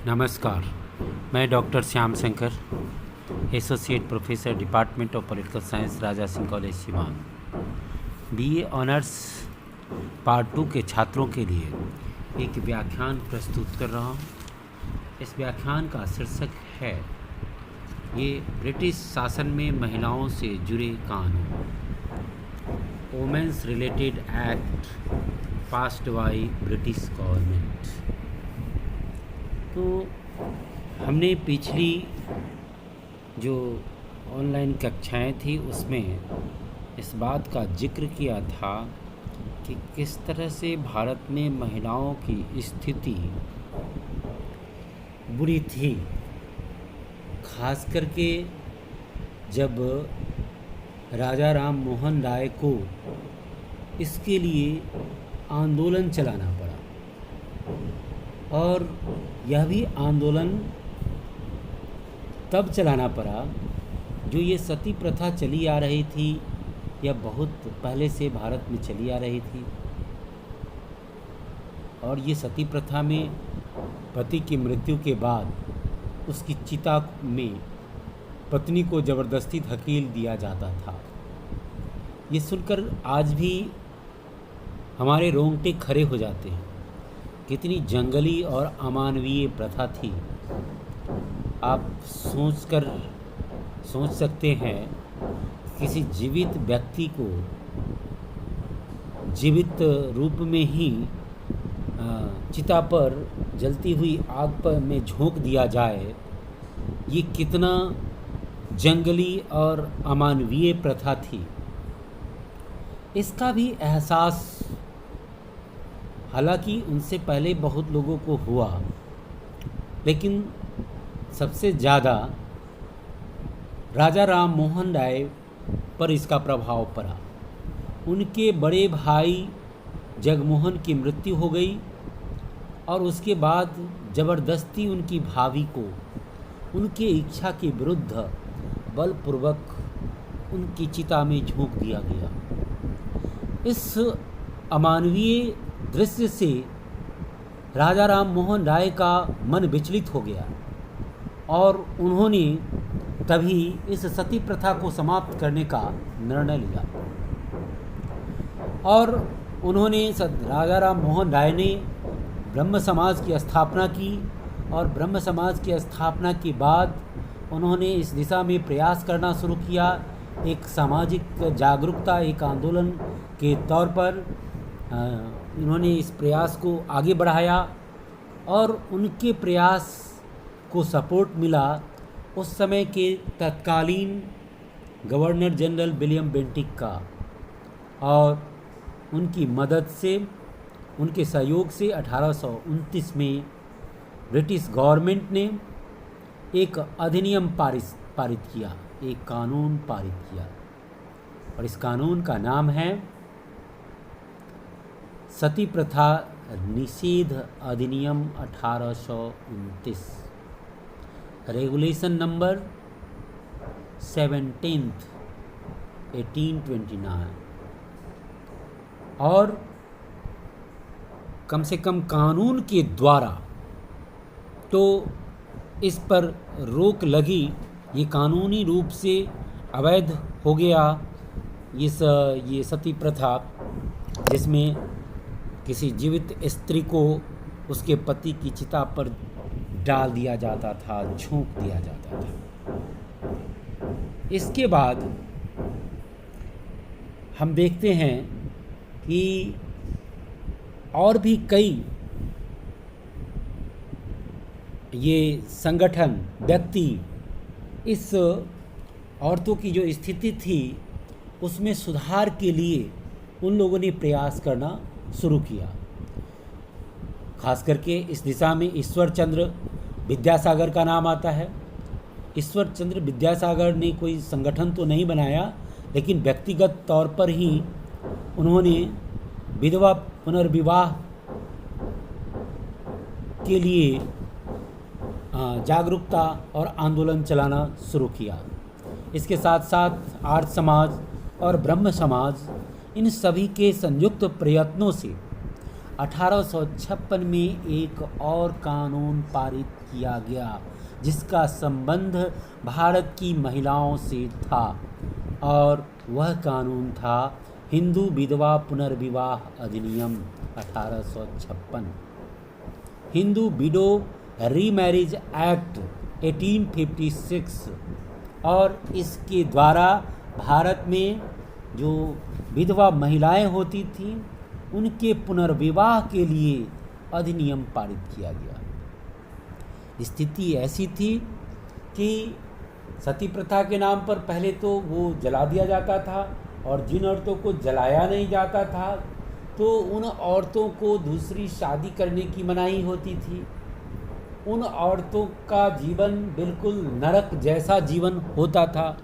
नमस्कार। मैं doctor Shyam Shankar, associate professor department of political science, Raja Singh college Siwan, BA honours part 2 के छात्रों के लिए एक व्याख्यान प्रस्तुत कर रहा हूँ। इस व्याख्यान का शीर्षक है ये ब्रिटिश शासन में महिलाओं से जुड़े कानून, women's related act passed by British government. तो हमने पिछली जो ऑनलाइन कक्षाएं थी उसमें इस बात का जिक्र किया था कि किस तरह से भारत में महिलाओं की स्थिति बुरी थी, खास करके जब राजा राम मोहन राय को इसके लिए आंदोलन चलाना पड़ा। और यह भी आंदोलन तब चलाना पड़ा जो ये सती प्रथा चली आ रही थी, यह बहुत पहले से भारत में चली आ रही थी। और ये सती प्रथा में पति की मृत्यु के बाद उसकी चिता में पत्नी को ज़बरदस्ती धकेल दिया जाता था। ये सुनकर आज भी हमारे रोंगटे खड़े हो जाते हैं। कितनी जंगली और अमानवीय प्रथा थी। आप सोच सकते हैं, किसी जीवित व्यक्ति को जीवित रूप में ही चिता पर जलती हुई आग पर में झोंक दिया जाए, ये कितना जंगली और अमानवीय प्रथा थी। इसका भी एहसास हालांकि उनसे पहले बहुत लोगों को हुआ, लेकिन सबसे ज़्यादा राजा राम मोहन राय पर इसका प्रभाव पड़ा। उनके बड़े भाई जगमोहन की मृत्यु हो गई और उसके बाद ज़बरदस्ती उनकी भाभी को उनके इच्छा के विरुद्ध बलपूर्वक उनकी चिता में झोंक दिया गया। इस अमानवीय दृश्य से राजा राम मोहन राय का मन विचलित हो गया और उन्होंने तभी इस सती प्रथा को समाप्त करने का निर्णय लिया। और उन्होंने राजा राम मोहन राय ने ब्रह्म समाज की स्थापना की और ब्रह्म समाज की स्थापना के बाद उन्होंने इस दिशा में प्रयास करना शुरू किया। एक सामाजिक जागरूकता, एक आंदोलन के तौर पर उन्होंने इस प्रयास को आगे बढ़ाया और उनके प्रयास को सपोर्ट मिला उस समय के तत्कालीन गवर्नर जनरल विलियम बेंटिक का। और उनकी मदद से, उनके सहयोग से 1829 में ब्रिटिश गवर्नमेंट ने एक अधिनियम पारित किया, एक कानून पारित किया। और इस कानून का नाम है सती प्रथा निषेध अधिनियम 1829, रेगुलेशन नंबर 17th 1829। और कम से कम कानून के द्वारा तो इस पर रोक लगी, ये कानूनी रूप से अवैध हो गया ये सती प्रथा, जिसमें किसी जीवित स्त्री को उसके पति की चिता पर डाल दिया जाता था, झोंक दिया जाता था। इसके बाद हम देखते हैं कि और भी कई ये संगठन, व्यक्ति इस औरतों की जो स्थिति थी उसमें सुधार के लिए उन लोगों ने प्रयास करना शुरू किया। खास करके इस दिशा में ईश्वर चंद्र विद्यासागर का नाम आता है। ईश्वर चंद्र विद्यासागर ने कोई संगठन तो नहीं बनाया, लेकिन व्यक्तिगत तौर पर ही उन्होंने विधवा पुनर्विवाह के लिए जागरूकता और आंदोलन चलाना शुरू किया। इसके साथ साथ आर्य समाज और ब्रह्म समाज, इन सभी के संयुक्त प्रयत्नों से 1856 में एक और कानून पारित किया गया जिसका संबंध भारत की महिलाओं से था, और वह कानून था हिंदू विधवा पुनर्विवाह अधिनियम 1856, हिंदू विडो रीमैरिज एक्ट 1856। और इसके द्वारा भारत में जो विधवा महिलाएं होती थीं उनके पुनर्विवाह के लिए अधिनियम पारित किया गया। स्थिति ऐसी थी कि सती प्रथा के नाम पर पहले तो वो जला दिया जाता था, और जिन औरतों को जलाया नहीं जाता था तो उन औरतों को दूसरी शादी करने की मनाही होती थी। उन औरतों का जीवन बिल्कुल नरक जैसा जीवन होता था।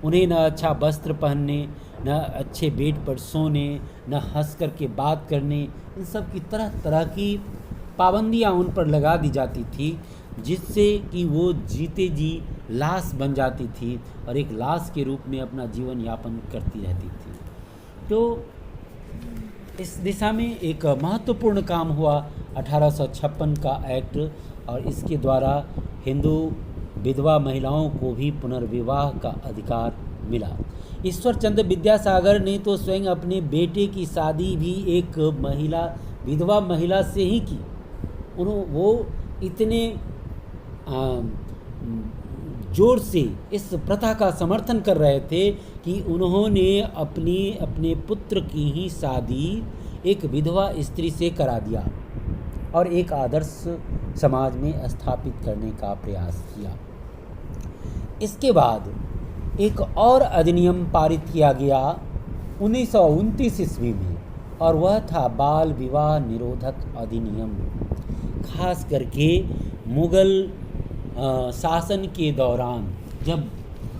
उन्हें न अच्छा वस्त्र पहनने, न अच्छे बेड पर सोने, न हंस कर के बात करने, इन सब की तरह तरह की पाबंदियां उन पर लगा दी जाती थी, जिससे कि वो जीते जी लाश बन जाती थी और एक लाश के रूप में अपना जीवन यापन करती रहती थी। तो इस दिशा में एक महत्वपूर्ण काम हुआ 1856 का एक्ट, और इसके द्वारा हिंदू विधवा महिलाओं को भी पुनर्विवाह का अधिकार मिला। ईश्वर चंद्र विद्यासागर ने तो स्वयं अपने बेटे की शादी भी एक विधवा महिला से ही की। वो इतने जोर से इस प्रथा का समर्थन कर रहे थे कि उन्होंने अपने पुत्र की ही शादी एक विधवा स्त्री से करा दिया और एक आदर्श समाज में स्थापित करने का प्रयास किया। इसके बाद एक और अधिनियम पारित किया गया 1929 ईस्वी में, और वह था बाल विवाह निरोधक अधिनियम। खास करके मुग़ल शासन के दौरान, जब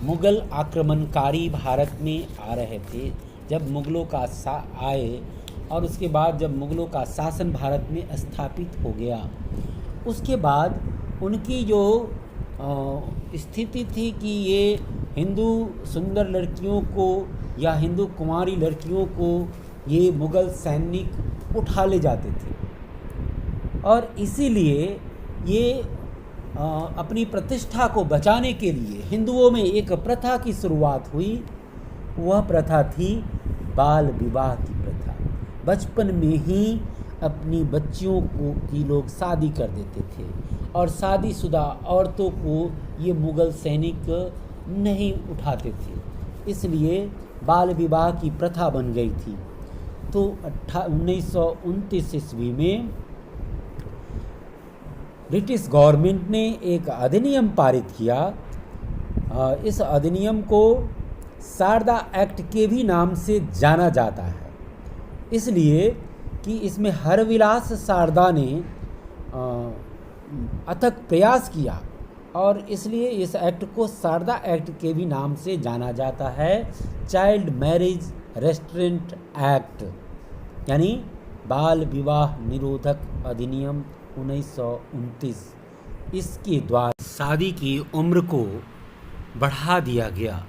मुग़ल आक्रमणकारी भारत में आ रहे थे, जब मुग़लों का आए और उसके बाद जब मुग़लों का शासन भारत में स्थापित हो गया, उसके बाद उनकी जो स्थिति थी कि ये हिंदू सुंदर लड़कियों को या हिंदू कुंवारी लड़कियों को ये मुग़ल सैनिक उठा ले जाते थे, और इसीलिए ये अपनी प्रतिष्ठा को बचाने के लिए हिंदुओं में एक प्रथा की शुरुआत हुई। वह प्रथा थी बाल विवाह की प्रथा। बचपन में ही अपनी बच्चियों की लोग शादी कर देते थे, और शादीशुदा औरतों को ये मुग़ल सैनिक नहीं उठाते थे, इसलिए बाल विवाह की प्रथा बन गई थी। तो 1929 ईस्वी में ब्रिटिश गवर्नमेंट ने एक अधिनियम पारित किया। इस अधिनियम को शारदा एक्ट के भी नाम से जाना जाता है, इसलिए कि इसमें हरविलास शारदा ने अथक प्रयास किया, और इसलिए इस एक्ट को शारदा एक्ट के भी नाम से जाना जाता है। चाइल्ड मैरिज रेस्ट्रेंट एक्ट, यानी बाल विवाह निरोधक अधिनियम 1929। इसके द्वारा शादी की उम्र को बढ़ा दिया गया,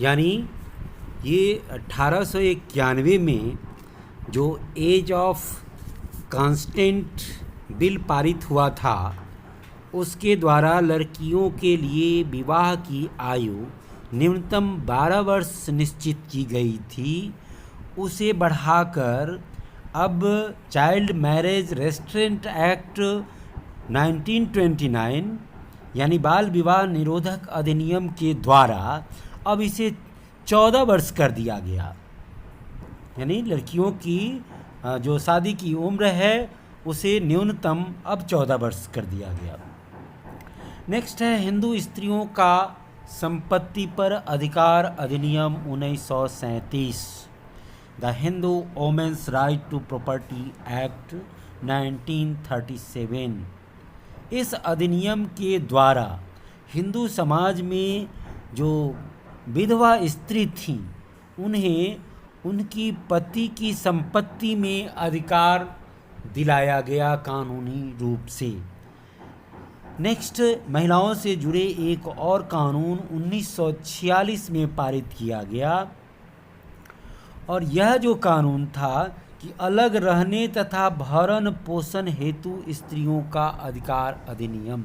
यानी ये 1891 में जो एज ऑफ कांस्टेंट बिल पारित हुआ था, उसके द्वारा लड़कियों के लिए विवाह की आयु न्यूनतम 12 वर्ष निश्चित की गई थी। उसे बढ़ाकर अब चाइल्ड मैरिज रेस्ट्रेंट एक्ट 1929 यानी बाल विवाह निरोधक अधिनियम के द्वारा अब इसे 14 वर्ष कर दिया गया, यानी लड़कियों की जो शादी की उम्र है उसे न्यूनतम अब 14 वर्ष कर दिया गया। नेक्स्ट है हिंदू स्त्रियों का संपत्ति पर अधिकार अधिनियम 1937, the Hindu women's right to property act 1937। इस अधिनियम के द्वारा हिंदू समाज में जो विधवा स्त्री थीं उन्हें उनकी पति की संपत्ति में अधिकार दिलाया गया कानूनी रूप से। नेक्स्ट, महिलाओं से जुड़े एक और कानून 1946 में पारित किया गया, और यह जो कानून था कि अलग रहने तथा भरण पोषण हेतु स्त्रियों का अधिकार अधिनियम,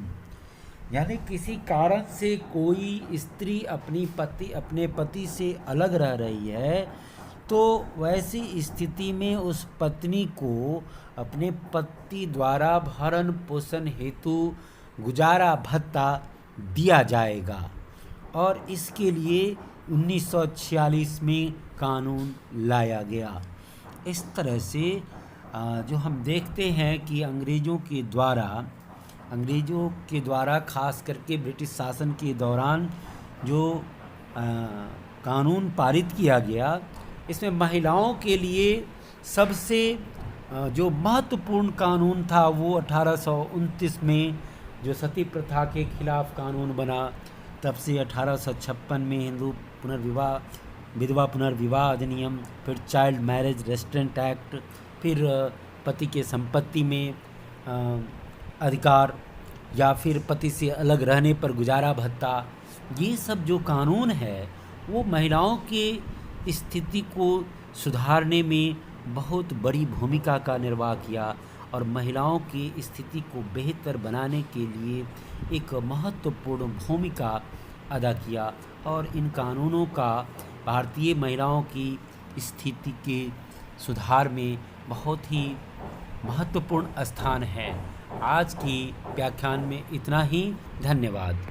यानी किसी कारण से कोई स्त्री अपने पति से अलग रह रही है तो वैसी स्थिति में उस पत्नी को अपने पति द्वारा भरण पोषण हेतु गुजारा भत्ता दिया जाएगा। और इसके लिए 1946 में कानून लाया गया। इस तरह से जो हम देखते हैं कि अंग्रेज़ों के द्वारा खास करके ब्रिटिश शासन के दौरान जो कानून पारित किया गया, इसमें महिलाओं के लिए सबसे जो महत्वपूर्ण कानून था वो 1829 में जो सती प्रथा के खिलाफ कानून बना। तब से 1856 में विधवा पुनर्विवाह अधिनियम, फिर चाइल्ड मैरिज रेस्ट्रेंट एक्ट, फिर पति के संपत्ति में अधिकार या फिर पति से अलग रहने पर गुजारा भत्ता, ये सब जो कानून है वो महिलाओं के स्थिति को सुधारने में बहुत बड़ी भूमिका का निर्वाह किया और महिलाओं की स्थिति को बेहतर बनाने के लिए एक महत्वपूर्ण भूमिका अदा किया। और इन कानूनों का भारतीय महिलाओं की स्थिति के सुधार में बहुत ही महत्वपूर्ण स्थान है। आज की व्याख्यान में इतना ही। धन्यवाद।